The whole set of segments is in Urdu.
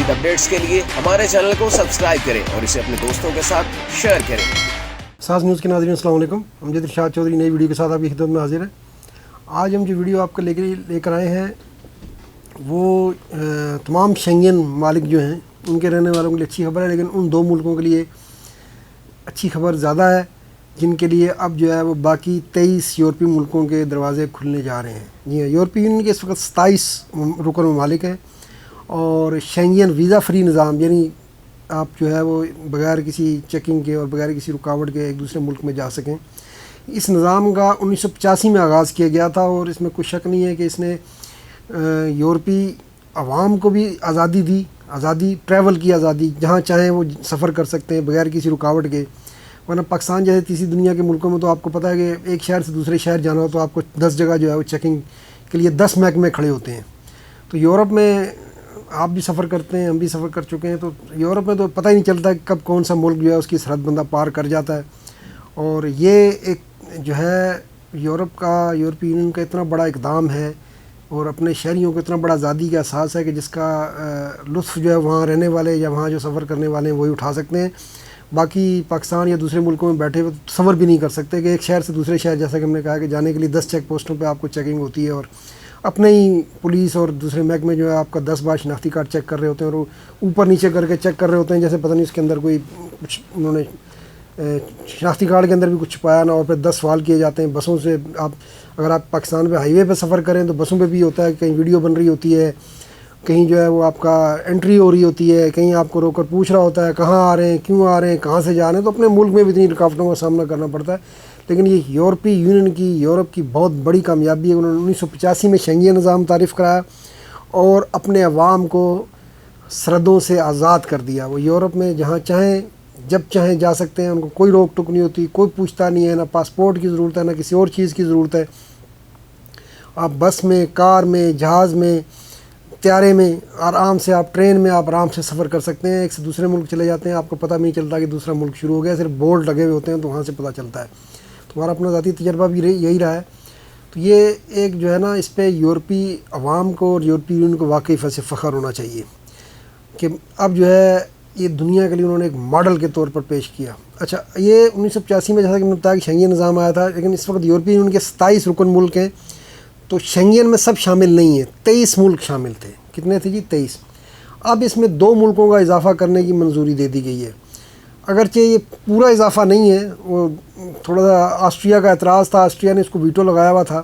مزید اپڈیٹس کے لیے ہمارے چینل کو سبسکرائب کریں اور اسے اپنے دوستوں کے ساتھ شیئر کریں۔ ساز نیوز کے ناظرین السلام علیکم، امجد ارشاد چودھری نئی ویڈیو کے ساتھ آپ کی خدمت میں حاضر ہیں۔ آج ہم جو ویڈیو آپ کو لے کر آئے ہیں وہ تمام شنگن ممالک جو ہیں ان کے رہنے والوں کے لیے اچھی خبر ہے، لیکن ان دو ملکوں کے لیے اچھی خبر زیادہ ہے جن کے لیے اب جو ہے وہ باقی 23 یورپی ملکوں کے دروازے کھلنے جا رہے ہیں۔ جی ہاں، یورپی یونین کے اس وقت 27 رکن ممالک ہیں اور شنگن ویزا فری نظام، یعنی آپ جو ہے وہ بغیر کسی چیکنگ کے اور بغیر کسی رکاوٹ کے ایک دوسرے ملک میں جا سکیں، اس نظام کا 1985 میں آغاز کیا گیا تھا اور اس میں کوئی شک نہیں ہے کہ اس نے یورپی عوام کو بھی آزادی ٹریول کی آزادی، جہاں چاہیں وہ سفر کر سکتے ہیں بغیر کسی رکاوٹ کے۔ ورنہ پاکستان جیسے تیسری دنیا کے ملکوں میں تو آپ کو پتہ ہے کہ ایک شہر سے دوسرے شہر جانا ہو تو آپ کو 10 جگہ جو ہے وہ چیکنگ کے لیے 10 محکمے کھڑے ہوتے ہیں۔ تو یورپ میں آپ بھی سفر کرتے ہیں، ہم بھی سفر کر چکے ہیں، تو یورپ میں تو پتہ ہی نہیں چلتا کہ کب کون سا ملک جو ہے اس کی سرحد بندہ پار کر جاتا ہے۔ اور یہ ایک جو ہے یورپی یونین کا اتنا بڑا اقدام ہے اور اپنے شہریوں کو اتنا بڑا آزادی کا احساس ہے کہ جس کا لطف جو ہے وہاں رہنے والے یا وہاں جو سفر کرنے والے ہیں وہی اٹھا سکتے ہیں۔ باقی پاکستان یا دوسرے ملکوں میں بیٹھے ہوئے تصور بھی نہیں کر سکتے کہ ایک شہر سے دوسرے شہر، جیسا کہ ہم نے کہا کہ جانے کے لیے 10 چیک پوسٹوں پہ آپ کو چیکنگ ہوتی ہے اور اپنے ہی پولیس اور دوسرے محکمے جو ہے آپ کا 10 بار شناختی کارڈ چیک کر رہے ہوتے ہیں اور اوپر نیچے کر کے چیک کر رہے ہوتے ہیں، جیسے پتہ نہیں اس کے اندر کوئی کچھ انہوں نے شناختی کارڈ کے اندر بھی کچھ چھپایا نہ، اور پھر 10 سوال کیے جاتے ہیں۔ بسوں سے اگر آپ پاکستان پہ ہائی وے پہ سفر کریں تو بسوں پہ بھی ہوتا ہے، کہیں ویڈیو بن رہی ہوتی ہے، کہیں جو ہے وہ آپ کا انٹری ہو رہی ہوتی ہے، کہیں آپ کو روک کر پوچھ رہا ہوتا ہے کہاں آ رہے ہیں، کیوں آ رہے ہیں، کہاں سے جا رہے ہیں۔ تو اپنے ملک میں بھی اتنی رکاوٹوں کا سامنا کرنا پڑتا ہے، لیکن یہ یورپی یونین کی یورپ کی بہت بڑی کامیابی ہے۔ انہوں نے 1985 میں شنگن نظام تعریف کرایا اور اپنے عوام کو سرحدوں سے آزاد کر دیا۔ وہ یورپ میں جہاں چاہیں جب چاہیں جا سکتے ہیں، ان کو کوئی روک ٹوک نہیں ہوتی، کوئی پوچھتا نہیں ہے، نہ پاسپورٹ کی ضرورت ہے نہ کسی اور چیز کی ضرورت ہے۔ آپ بس میں، کار میں، جہاز میں، طیارے میں آرام سے، آپ ٹرین میں آپ آرام سے سفر کر سکتے ہیں، ایک سے دوسرے ملک چلے جاتے ہیں، آپ کو پتہ بھی نہیں چلتا کہ دوسرا ملک شروع ہو گیا، صرف بورڈ لگے ہوئے ہوتے ہیں تو وہاں سے پتہ چلتا ہے۔ تمہارا اپنا ذاتی تجربہ بھی یہی رہا ہے۔ تو یہ ایک جو ہے نا، اس پہ یورپی عوام کو اور یورپی یونین کو واقعی فخر ہونا چاہیے کہ اب جو ہے یہ دنیا کے لیے انہوں نے ایک ماڈل کے طور پر پیش کیا۔ اچھا، یہ 1985 میں جیسا کہ میں نے بتایا کہ شنگن نظام آیا تھا، لیکن اس وقت یورپی یونین کے 27 رکن ملک ہیں، تو شنگن میں سب شامل نہیں ہیں، 23 ملک شامل تھے۔ کتنے تھے جی؟ 23۔ اب اس میں 2 ملکوں کا اضافہ کرنے کی منظوری دے دی گئی ہے، اگرچہ یہ پورا اضافہ نہیں ہے، وہ تھوڑا سا آسٹریا کا اعتراض تھا، آسٹریا نے اس کو ویٹو لگایا ہوا تھا،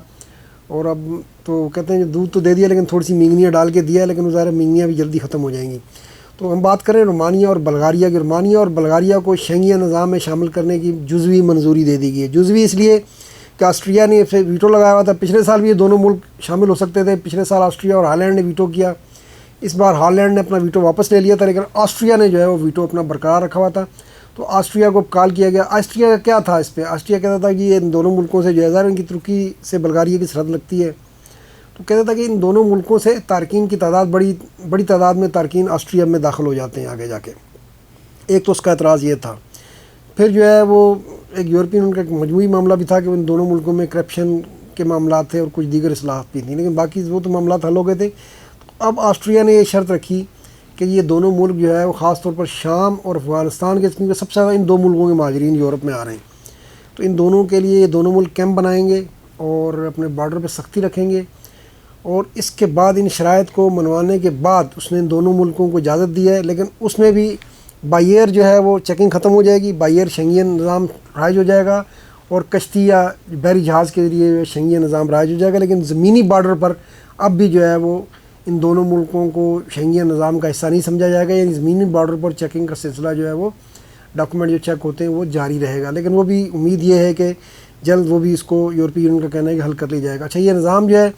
اور اب تو کہتے ہیں کہ دودھ تو دے دیا لیکن تھوڑی سی مینگنیاں ڈال کے دیا ہے، لیکن وہ ظاہر مینگنیاں بھی جلدی ختم ہو جائیں گی۔ تو ہم بات کریں رومانیہ اور بلغاریہ کی۔ رومانیہ اور بلغاریہ کو شنگن نظام میں شامل کرنے کی جزوی منظوری دے دی گئی ہے۔ جزوی اس لیے کہ آسٹریا نے اسے ویٹو لگایا ہوا تھا، پچھلے سال بھی یہ دونوں ملک شامل ہو سکتے تھے، پچھلے سال آسٹریا اور ہالینڈ نے ویٹو کیا، اس بار ہالینڈ نے اپنا ویٹو واپس لے لیا تھا، لیکن آسٹریا نے جو ہے وہ ویٹو اپنا برقرار رکھا ہوا تھا۔ تو آسٹریا کو کال کیا گیا۔ آسٹریا کا کیا تھا اس پہ؟ آسٹریا کہتا تھا کہ یہ ان دونوں ملکوں سے جو ہے ان کی ترکی سے بلغاریہ کی سرحد لگتی ہے، تو کہتا تھا کہ ان دونوں ملکوں سے تارکین کی تعداد بڑی تعداد میں تارکین آسٹریا میں داخل ہو جاتے ہیں آگے جا کے۔ ایک تو اس کا اعتراض یہ تھا۔ پھر جو ہے وہ ایک یورپی یونین کا ایک مجموعی معاملہ بھی تھا کہ ان دونوں ملکوں میں کرپشن کے معاملات تھے اور کچھ دیگر اصلاحات بھی تھیں، لیکن باقی وہ تو معاملات حل ہو گئے تھے۔ اب آسٹریا نے یہ شرط رکھی کہ یہ دونوں ملک جو ہے وہ خاص طور پر شام اور افغانستان کے سب سے زیادہ ان 2 ملکوں کے مہاجرین یورپ میں آ رہے ہیں، تو ان دونوں کے لیے یہ دونوں ملک کیمپ بنائیں گے اور اپنے بارڈر پہ سختی رکھیں گے، اور اس کے بعد ان شرائط کو منوانے کے بعد اس نے ان دونوں ملکوں کو اجازت دی ہے، لیکن اس میں بھی بائی ایئر جو ہے وہ چیکنگ ختم ہو جائے گی، بائی ایئر شنگن نظام رائج ہو جائے گا، اور کشتی یا بحری جہاز کے ذریعے شنگن نظام رائج ہو جائے گا، لیکن زمینی بارڈر پر اب بھی جو ہے وہ ان دونوں ملکوں کو شنگن نظام کا حصہ نہیں سمجھا جائے گا، یعنی زمینی بارڈر پر چیکنگ کا سلسلہ جو ہے وہ ڈاکومنٹ جو چیک ہوتے ہیں وہ جاری رہے گا، لیکن وہ بھی امید یہ ہے کہ جلد وہ بھی اس کو یورپی یونین کا کہنا ہے کہ حل کر لیا جائے گا۔ اچھا، یہ نظام جو ہے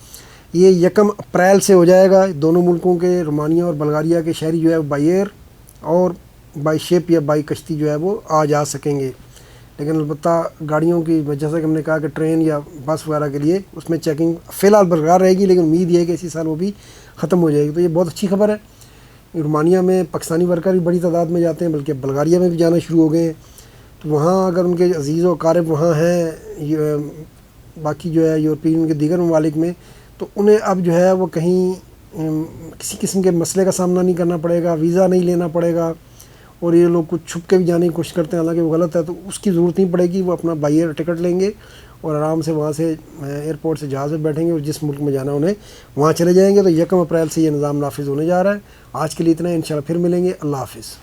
یہ 1 اپریل سے ہو جائے گا۔ دونوں ملکوں کے رومانیہ اور بلغاریہ کے شہری جو ہے بائی ایئر اور بائی شپ یا بائی کشتی جو ہے وہ آ جا سکیں گے، لیکن البتہ گاڑیوں کی جیسا کہ ہم نے کہا کہ ٹرین یا بس وغیرہ کے لیے اس میں چیکنگ فی الحال برقرار رہے گی، لیکن امید یہ ہے کہ اسی سال وہ بھی ختم ہو جائے گی۔ تو یہ بہت اچھی خبر ہے۔ رومانیہ میں پاکستانی ورکر بھی بڑی تعداد میں جاتے ہیں، بلکہ بلغاریہ میں بھی جانا شروع ہو گئے ہیں، تو وہاں اگر ان کے عزیز و اقارب وہاں ہیں باقی جو ہے یورپی یونین کے دیگر ممالک میں، تو انہیں اب جو ہے وہ کہیں کسی قسم کے مسئلے کا سامنا نہیں کرنا پڑے گا، ویزا نہیں لینا پڑے گا، اور یہ لوگ کچھ چھپ کے بھی جانے کی کوشش کرتے ہیں، حالانکہ وہ غلط ہے، تو اس کی ضرورت نہیں پڑے گی۔ وہ اپنا بائی ایئر ٹکٹ لیں گے اور آرام سے وہاں سے ایئرپورٹ سے جہاز میں بیٹھیں گے اور جس ملک میں جانا انہیں وہاں چلے جائیں گے۔ تو 1 اپریل سے یہ نظام نافذ ہونے جا رہا ہے۔ آج کے لیے اتنا، انشاءاللہ پھر ملیں گے۔ اللہ حافظ۔